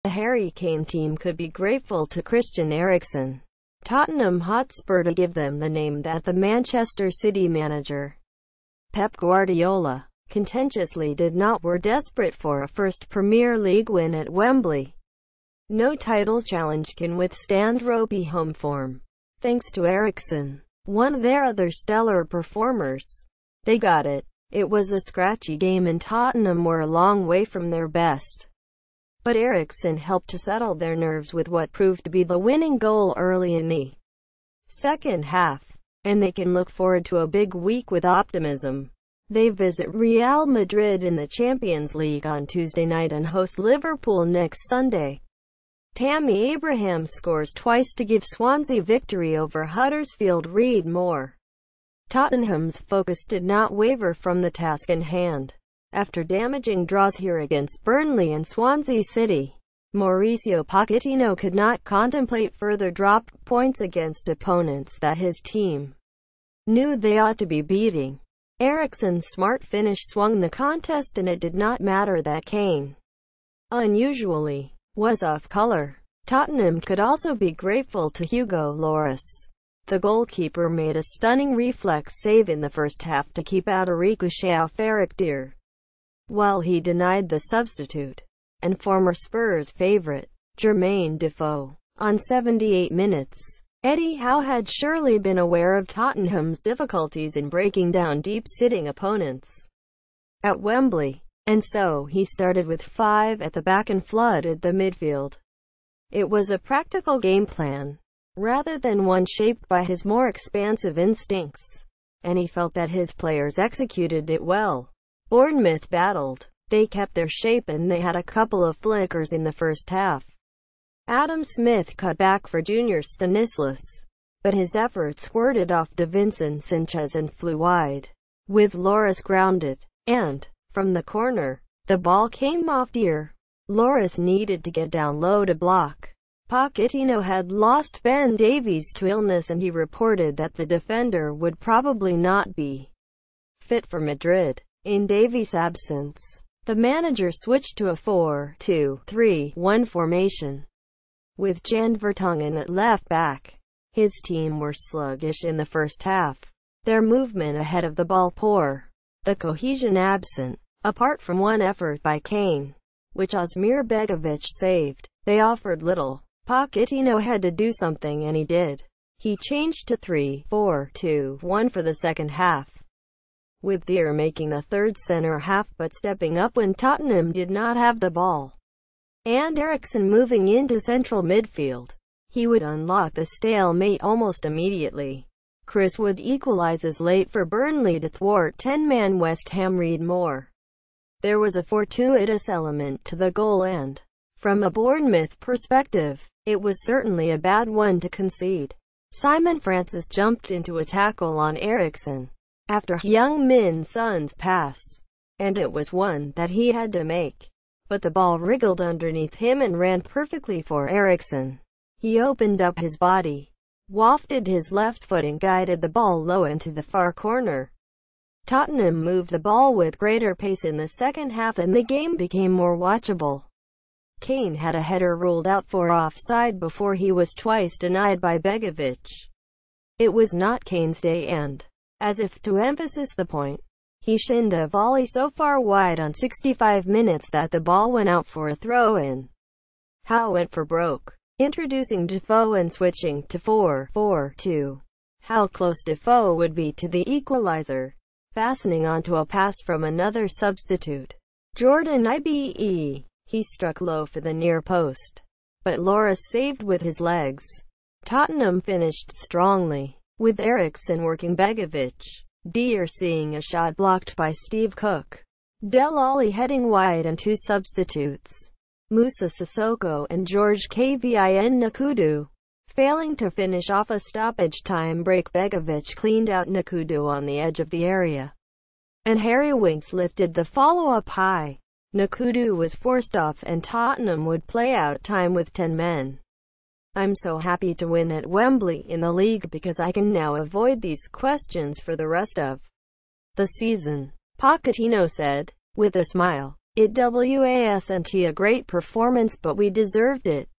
The Harry Kane team could be grateful to Christian Eriksen, Tottenham Hotspur, to give them the name that the Manchester City manager, Pep Guardiola, contentiously did not. Were desperate for a first Premier League win at Wembley. No title challenge can withstand ropey home form. Thanks to Eriksen, one of their other stellar performers, they got it. It was a scratchy game and Tottenham were a long way from their best. But Eriksen helped to settle their nerves with what proved to be the winning goal early in the second half, and they can look forward to a big week with optimism. They visit Real Madrid in the Champions League on Tuesday night and host Liverpool next Sunday. Tammy Abraham scores twice to give Swansea victory over Huddersfield. Read more. Tottenham's focus did not waver from the task in hand. After damaging draws here against Burnley and Swansea City, Mauricio Pochettino could not contemplate further drop points against opponents that his team knew they ought to be beating. Eriksen's smart finish swung the contest, and it did not matter that Kane, unusually, was off color. Tottenham could also be grateful to Hugo Lloris. The goalkeeper made a stunning reflex save in the first half to keep out a ricochet off Eric Dier, while he denied the substitute and former Spurs favourite, Jermaine Defoe, on 78 minutes. Eddie Howe had surely been aware of Tottenham's difficulties in breaking down deep-sitting opponents at Wembley, and so he started with 5 at the back and flooded the midfield. It was a practical game plan, rather than one shaped by his more expansive instincts, and he felt that his players executed it well. Bournemouth battled. They kept their shape and they had a couple of flickers in the first half. Adam Smith cut back for Junior Stanislas, but his effort squirted off Davinson Sanchez and flew wide, with Lloris grounded, and, from the corner, the ball came off Dier. Lloris needed to get down low to block. Pochettino had lost Ben Davies to illness, and he reported that the defender would probably not be fit for Madrid. In Davies' absence, the manager switched to a 4-2-3-1 formation, with Jan Vertonghen at left back. His team were sluggish in the first half, their movement ahead of the ball poor, the cohesion absent. Apart from one effort by Kane, which Asmir Begovic saved, they offered little. Pochettino had to do something, and he did. He changed to 3-4-2-1 for the second half, with Dier making the third centre half but stepping up when Tottenham did not have the ball, and Eriksen moving into central midfield. He would unlock the stalemate almost immediately. Chris Wood equalizes late for Burnley to thwart 10-man West Ham. Read more. There was a fortuitous element to the goal, and, from a Bournemouth perspective, it was certainly a bad one to concede. Simon Francis jumped into a tackle on Eriksen after Heung-min Son's pass, and it was one that he had to make. But the ball wriggled underneath him and ran perfectly for Eriksen. He opened up his body, wafted his left foot and guided the ball low into the far corner. Tottenham moved the ball with greater pace in the second half and the game became more watchable. Kane had a header ruled out for offside before he was twice denied by Begovic. It was not Kane's day, and, as if to emphasize the point, he shinned a volley so far wide on 65 minutes that the ball went out for a throw-in. Howe went for broke, introducing Defoe and switching to 4-4-2. How close Defoe would be to the equalizer, fastening onto a pass from another substitute, Jordan Ibe. He struck low for the near post, but Lloris saved with his legs. Tottenham finished strongly, with Eriksen working Begovic, Dier seeing a shot blocked by Steve Cook, Del Alli heading wide, and 2 substitutes, Moussa Sissoko and George Kvin Nkoudou, failing to finish off a stoppage-time break. Begovic cleaned out Nkoudou on the edge of the area, and Harry Winks lifted the follow-up high. Nkoudou was forced off and Tottenham would play out time with 10 men. I'm so happy to win at Wembley in the league because I can now avoid these questions for the rest of the season. Pochettino said, with a smile. It wasn't a great performance, but we deserved it.